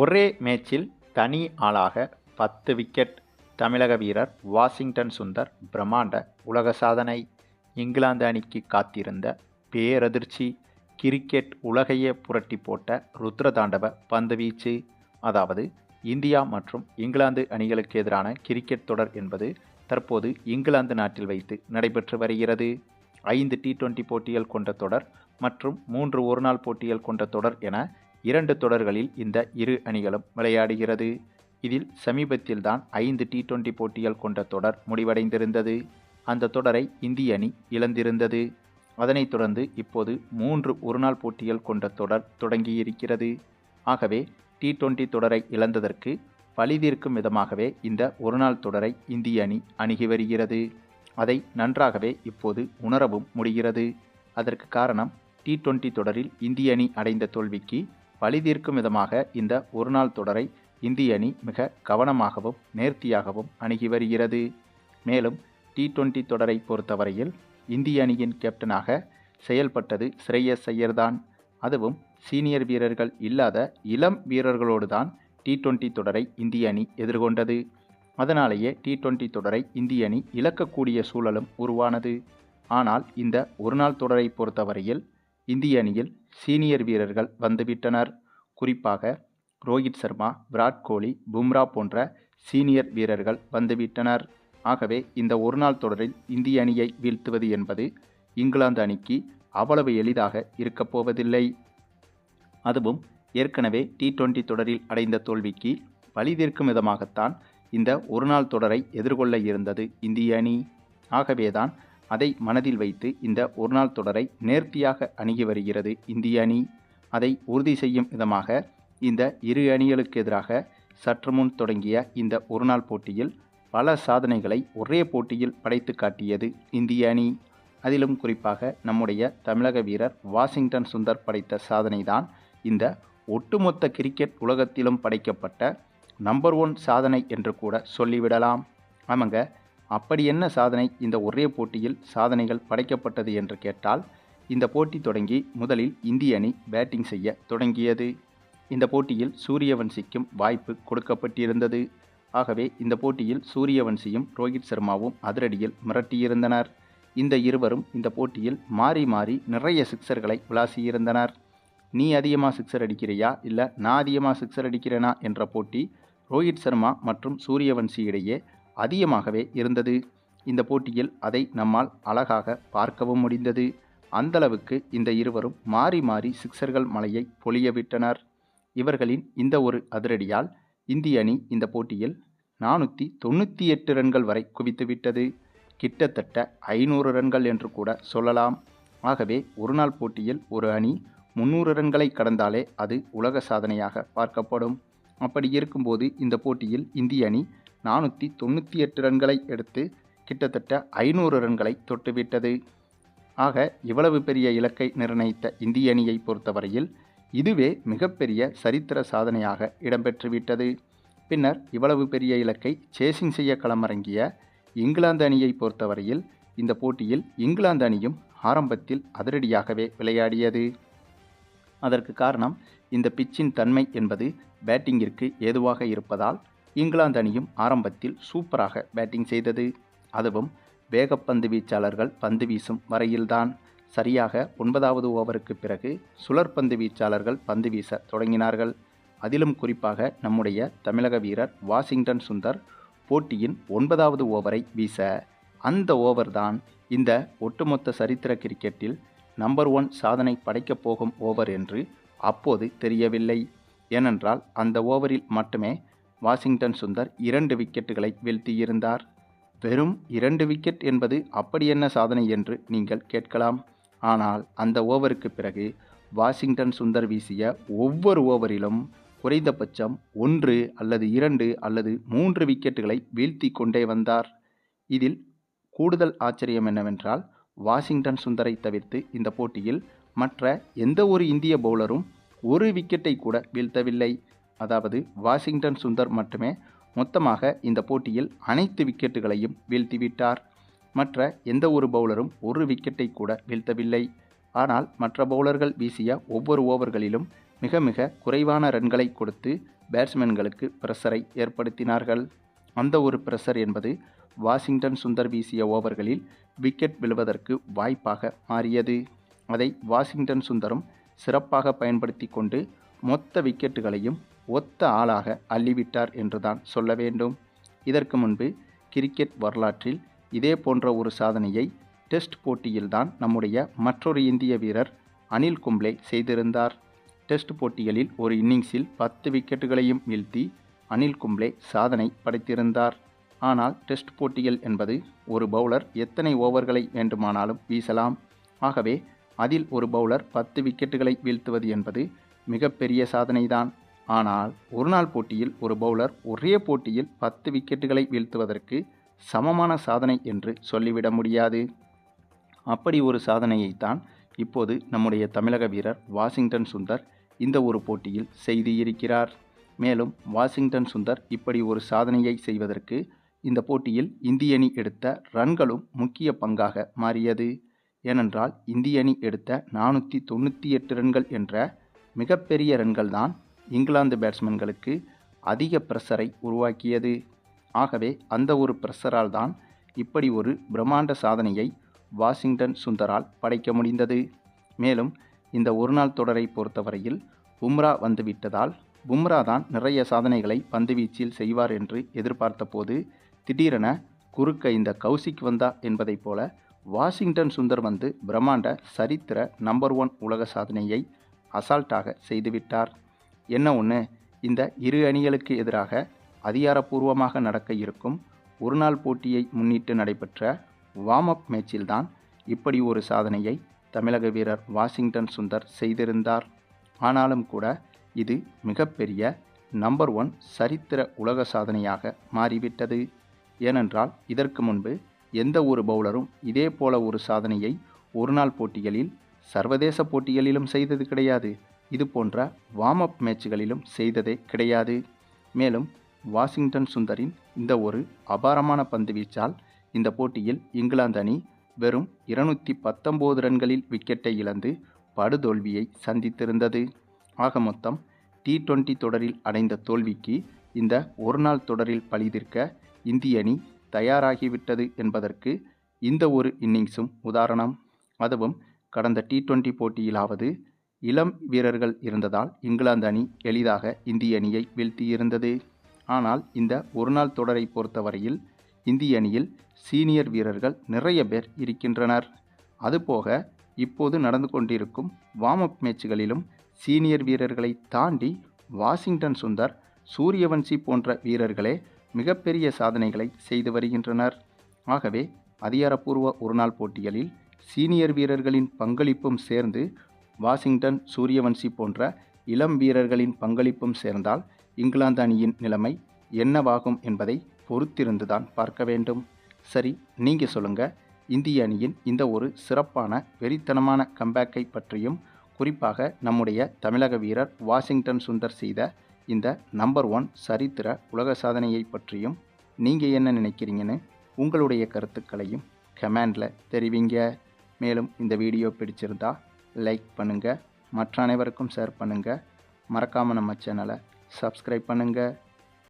ஒரே மேட்சில் தனி ஆளாக 10 விக்கெட் தமிழக வீரர் வாஷிங்டன் சுந்தர் பிரம்மாண்ட உலக சாதனை. இங்கிலாந்து அணிக்கு காத்திருந்த பேரதிர்ச்சி. கிரிக்கெட் உலகையே புரட்டி போட்ட ருத்ரதாண்டவ பந்துவீச்சு. அதாவது இந்தியா மற்றும் இங்கிலாந்து அணிகளுக்கு எதிரான கிரிக்கெட் தொடர் என்பது தற்போது இங்கிலாந்து நாட்டில் வைத்து நடைபெற்று வருகிறது. 5 T20 போட்டிகள் கொண்ட தொடர் மற்றும் 3 ஒருநாள் போட்டிகள் கொண்ட தொடர் என 2 தொடர்களில் இந்த இரு அணிகளும் விளையாடுகிறது. இதில் சமீபத்தில்தான் 5 T20 போட்டிகள் கொண்ட தொடர் முடிவடைந்திருந்தது. அந்த தொடரை இந்திய அணி இழந்திருந்தது. அதனைத் தொடர்ந்து இப்போது 3 ஒருநாள் போட்டிகள் கொண்ட தொடர் தொடங்கியிருக்கிறது. ஆகவே T20 தொடரை இழந்ததற்கு பழிதீர்க்கும் விதமாகவே இந்த ஒருநாள் தொடரை இந்திய அணி அணுகி வருகிறது. அதை நன்றாகவே இப்போது உணரவும் முடிகிறது. அதற்கு காரணம் T20 தொடரில் இந்திய அணி அடைந்த தோல்விக்கு பழிதீர்க்கும் விதமாக இந்த ஒருநாள் தொடரை இந்திய அணி மிக கவனமாகவும் நேர்த்தியாகவும் அணுகி வருகிறது. மேலும் T20 தொடரை பொறுத்தவரையில் இந்திய அணியின் கேப்டனாக செயல்பட்டது ஸ்ரேயஸ் ஐயர்தான். அதுவும் சீனியர் வீரர்கள் இல்லாத இளம் வீரர்களோடு தான் T20 தொடரை இந்திய அணி எதிர்கொண்டது. அதனாலேயே T20 தொடரை இந்திய அணி இழக்கக்கூடிய சூழலும் உருவானது. ஆனால் இந்த ஒருநாள் தொடரை பொறுத்தவரையில் இந்திய அணியில் சீனியர் வீரர்கள் வந்துவிட்டனர். குறிப்பாக ரோஹித் சர்மா, விராட் கோலி, பும்ரா போன்ற சீனியர் வீரர்கள் வந்துவிட்டனர். ஆகவே இந்த ஒருநாள் தொடரில் இந்திய அணியை வீழ்த்துவது என்பது இங்கிலாந்து அணிக்கு அவ்வளவு எளிதாக இருக்கப் போவதில்லை. அதுவும் ஏற்கனவே T20 தொடரில் அடைந்த தோல்விக்கு பழிதீர்க்கும் விதமாகத்தான் இந்த ஒருநாள் தொடரை எதிர்கொள்ள இருந்தது இந்திய அணி. ஆகவேதான் அதை மனதில் வைத்து இந்த ஒருநாள் தொடரை நேர்த்தியாக அணுகி வருகிறது இந்திய அணி. அதை உறுதி செய்யும் விதமாக இந்த இரு அணிகளுக்கு எதிராக சற்று முன் தொடங்கிய இந்த ஒருநாள் போட்டியில் பல சாதனைகளை ஒரே போட்டியில் படைத்து காட்டியது இந்திய அணி. அதிலும் குறிப்பாக நம்முடைய தமிழக வீரர் வாஷிங்டன் சுந்தர் படைத்த சாதனைதான் இந்த ஒட்டுமொத்த கிரிக்கெட் உலகத்திலும் படைக்கப்பட்ட நம்பர் 1 சாதனை என்று கூட சொல்லிவிடலாம். ஆமாங்க, அப்படி என்ன சாதனை இந்த ஒரே போட்டியில் சாதனைகள் படைக்கப்பட்டது என்று கேட்டால், இந்த போட்டி தொடங்கி முதலில் இந்திய அணி பேட்டிங் செய்ய தொடங்கியது. இந்த போட்டியில் சூரியவன்சிக்கும் வாய்ப்பு கொடுக்கப்பட்டிருந்தது. ஆகவே இந்த போட்டியில் சூரியவன்சியும் ரோஹித் சர்மாவும் அதிரடியில் மிரட்டியிருந்தனர். இந்த இருவரும் இந்த போட்டியில் மாறி மாறி நிறைய சிக்சர்களை விளாசியிருந்தனர். நீ அதிகமாக சிக்சர் அடிக்கிறியா இல்லை நான் அதிகமாக சிக்சர் அடிக்கிறேனா என்ற போட்டி ரோஹித் சர்மா மற்றும் சூரியவன்சி இடையே அதிகமாகவே இருந்தது. இந்த போட்டியில் அதை நம்மால் அழகாக பார்க்கவும் முடிந்தது. அந்தளவுக்கு இந்த இருவரும் மாறி மாறி சிக்சர்கள் மலையை பொழியவிட்டனர். இவர்களின் இந்த ஒரு அதிரடியால் இந்திய அணி இந்த போட்டியில் 498 ரன்கள் வரை குவித்துவிட்டது. கிட்டத்தட்ட 500 ரன்கள் என்று கூட சொல்லலாம். ஆகவே ஒருநாள் போட்டியில் ஒரு அணி 300 ரன்களை கடந்தாலே அது உலக சாதனையாக பார்க்கப்படும். அப்படி இருக்கும்போது இந்த போட்டியில் இந்திய அணி 498 ரன்களை எடுத்து கிட்டத்தட்ட 500 ரன்களை தொட்டுவிட்டது. ஆக இவ்வளவு பெரிய இலக்கை நிர்ணயித்த இந்திய அணியை பொறுத்தவரையில் இதுவே மிகப்பெரிய சரித்திர சாதனையாக இடம்பெற்றுவிட்டது. பின்னர் இவ்வளவு பெரிய இலக்கை சேசிங் செய்ய களமிறங்கிய இங்கிலாந்து அணியை பொறுத்தவரையில் இந்த போட்டியில் இங்கிலாந்து அணியும் ஆரம்பத்தில் அதிரடியாகவே விளையாடியது. அதற்கு காரணம் இந்த பிச்சின் தன்மை என்பது பேட்டிங்கிற்கு ஏதுவாக இருப்பதால் இங்கிலாந்து அணியும் ஆரம்பத்தில் சூப்பராக பேட்டிங் செய்தது. அதுவும் வேகப்பந்து வீச்சாளர்கள் பந்து வீசும் வரையில்தான். சரியாக 9வது ஓவருக்கு பிறகு சுழற்பந்து வீச்சாளர்கள் பந்து வீச தொடங்கினார்கள். அதிலும் குறிப்பாக நம்முடைய தமிழக வீரர் வாஷிங்டன் சுந்தர் போட்டியின் 9வது ஓவரை வீச, அந்த ஓவர்தான் இந்த ஒட்டுமொத்த சரித்திர கிரிக்கெட்டில் நம்பர் 1 சாதனை படைக்கப் போகும் ஓவர் என்று அப்போது தெரியவில்லை. ஏனென்றால் அந்த ஓவரில் மட்டுமே வாஷிங்டன் சுந்தர் 2 விக்கெட்டுகளை வீழ்த்தியிருந்தார். வெறும் 2 விக்கெட் என்பது அப்படி என்ன சாதனை என்று நீங்கள் கேட்கலாம். ஆனால் அந்த ஓவருக்கு பிறகு வாஷிங்டன் சுந்தர் வீசிய ஒவ்வொரு ஓவரிலும் குறைந்தபட்சம் 1 அல்லது 2 அல்லது 3 விக்கெட்டுகளை வீழ்த்தி கொண்டே வந்தார். இதில் கூடுதல் ஆச்சரியம் என்னவென்றால், வாஷிங்டன் சுந்தரை தவிர்த்து இந்த போட்டியில் மற்ற எந்த ஒரு இந்திய பவுலரும் ஒரு விக்கெட்டை கூட வீழ்த்தவில்லை. அதாவது வாஷிங்டன் சுந்தர் மட்டுமே மொத்தமாக இந்த போட்டியில் அனைத்து விக்கெட்டுகளையும் வீழ்த்திவிட்டார். மற்ற எந்த ஒரு பவுலரும் ஒரு விக்கெட்டை கூட வீழ்த்தவில்லை. ஆனால் மற்ற பவுலர்கள் வீசிய ஒவ்வொரு ஓவர்களிலும் மிக மிக குறைவான ரன்களை கொடுத்து பேட்ஸ்மேன்களுக்கு பிரஷரை ஏற்படுத்தினார்கள். அந்த ஒரு பிரஷர் என்பது வாஷிங்டன் சுந்தர் வீசிய ஓவர்களில் விக்கெட் விழுவதற்கு வாய்ப்பாக மாறியது. அதை வாஷிங்டன் சுந்தரும் சிறப்பாக பயன்படுத்தி கொண்டு மொத்த விக்கெட்டுகளையும் ஒத்த ஆளாக அள்ளிவிட்டார் என்றுதான் சொல்ல வேண்டும். இதற்கு முன்பு கிரிக்கெட் வரலாற்றில் இதே போன்ற ஒரு சாதனையை டெஸ்ட் போட்டியில்தான் நம்முடைய மற்றொரு இந்திய வீரர் அனில் கும்ப்ளே செய்திருந்தார். டெஸ்ட் போட்டிகளில் ஒரு இன்னிங்ஸில் 10 விக்கெட்டுகளையும் வீழ்த்தி அனில் கும்ப்ளே சாதனை படைத்திருந்தார். ஆனால் டெஸ்ட் போட்டிகள் என்பது ஒரு பவுலர் எத்தனை ஓவர்களை வேண்டுமானாலும் வீசலாம். ஆகவே அதில் ஒரு பவுலர் 10 விக்கெட்டுகளை வீழ்த்துவது என்பது மிகப்பெரிய சாதனைதான். ஆனால் ஒருநாள் போட்டியில் ஒரு பவுலர் ஒரே போட்டியில் 10 விக்கெட்டுகளை வீழ்த்துவதற்கு சமமான சாதனை என்று சொல்லிவிட முடியாது. அப்படி ஒரு சாதனையைத்தான் இப்போது நம்முடைய தமிழக வீரர் வாஷிங்டன் சுந்தர் இந்த ஒரு போட்டியில் செய்து இருக்கிறார். மேலும் வாஷிங்டன் சுந்தர் இப்படி ஒரு சாதனையை செய்வதற்கு இந்த போட்டியில் இந்திய அணி எடுத்த ரன்களும் முக்கிய பங்காக மாறியது. ஏனென்றால் இந்திய அணி எடுத்த 498 ரன்கள் என்ற மிகப்பெரிய ரன்கள்தான் இங்கிலாந்து பேட்ஸ்மேன்களுக்கு அதிக பிரஷரை உருவாக்கியது. ஆகவே அந்த ஒரு பிரஷரால் தான் இப்படி ஒரு பிரம்மாண்ட சாதனையை வாஷிங்டன் சுந்தரால் படைக்க முடிந்தது. மேலும் இந்த ஒருநாள் தொடரை பொறுத்தவரையில் பும்ரா வந்துவிட்டதால் பும்ரா தான் நிறைய சாதனைகளை பந்துவீச்சில் செய்வார் என்று எதிர்பார்த்த போது திடீரென குறுக்க இந்த கௌசிக் வந்தா என்பதைப் போல வாஷிங்டன் சுந்தர் வந்து பிரம்மாண்ட சரித்திர நம்பர் 1 உலக சாதனையை அசால்ட்டாக செய்துவிட்டார். என்ன ஒன்று, இந்த இரு அணிகளுக்கு எதிராக அதிகாரப்பூர்வமாக நடக்க இருக்கும் ஒருநாள் போட்டியை முன்னிட்டு நடைபெற்ற வார்ம் அப் மேட்சில்தான் இப்படி ஒரு சாதனையை தமிழக வீரர் வாஷிங்டன் சுந்தர் செய்திருந்தார். ஆனாலும் கூட இது மிகப்பெரிய நம்பர் 1 சரித்திர உலக சாதனையாக மாறிவிட்டது. ஏனென்றால் இதற்கு முன்பு எந்த ஒரு பவுலரும் இதே போல ஒரு சாதனையை ஒருநாள் போட்டிகளில் சர்வதேச போட்டிகளிலும் செய்தது கிடையாது. இது போன்ற வார்ம் அப் மேட்சுகளிலும் செய்ததே கிடையாது. மேலும் வாஷிங்டன் சுந்தரின் இந்த ஒரு அபாரமான பந்து வீச்சால் இந்த போட்டியில் இங்கிலாந்து அணி வெறும் 219 ரன்களில் விக்கெட்டை இழந்து படுதோல்வியை சந்தித்திருந்தது. ஆக மொத்தம் T20 தொடரில் அடைந்த தோல்விக்கு இந்த ஒருநாள் தொடரில் பழிதீர்க்க இந்திய அணி தயாராகிவிட்டது என்பதற்கு இந்த ஒரு இன்னிங்ஸும் உதாரணம். அதுவும் கடந்த T20 போட்டியிலாவது இளம் வீரர்கள் இருந்ததால் இங்கிலாந்து அணி எளிதாக இந்திய அணியை வீழ்த்தியிருந்தது. ஆனால் இந்த ஒருநாள் தொடரை பொறுத்தவரையில் இந்திய அணியில் சீனியர் வீரர்கள் நிறைய பேர் இருக்கின்றனர். அதுபோக இப்போது நடந்து கொண்டிருக்கும் வார்ம் அப் மேட்சுகளிலும் சீனியர் வீரர்களை தாண்டி வாஷிங்டன் சுந்தர், சூரியவன்சி போன்ற வீரர்களே மிகப்பெரிய சாதனைகளை செய்து வருகின்றனர். ஆகவே அதிகாரப்பூர்வ ஒருநாள் போட்டிகளில் சீனியர் வீரர்களின் பங்களிப்பும் சேர்ந்து வாஷிங்டன், சூரியவன்சி போன்ற இளம் வீரர்களின் பங்களிப்பும் சேர்ந்தால் இங்கிலாந்து அணியின் நிலைமை என்னவாகும் என்பதை பொறுத்திருந்துதான் பார்க்க வேண்டும். சரி, நீங்கள் சொல்லுங்கள், இந்திய அணியின் இந்த ஒரு சிறப்பான வெறித்தனமான கம்பேக்கை பற்றியும் குறிப்பாக நம்முடைய தமிழக வீரர் வாஷிங்டன் சுந்தர் செய்த இந்த நம்பர் 1 சரித்திர உலக சாதனையை பற்றியும் நீங்கள் என்ன நினைக்கிறீங்கன்னு உங்களுடைய கருத்துக்களையும் கமெண்டில் தெரிவிங்க. மேலும் இந்த வீடியோ பிடிச்சிருந்தா லைக் பண்ணுங்கள், மற்ற அனைவருக்கும் ஷேர் பண்ணுங்கள், மறக்காமல் நம்ம சேனலை சப்ஸ்கிரைப் பண்ணுங்கள்.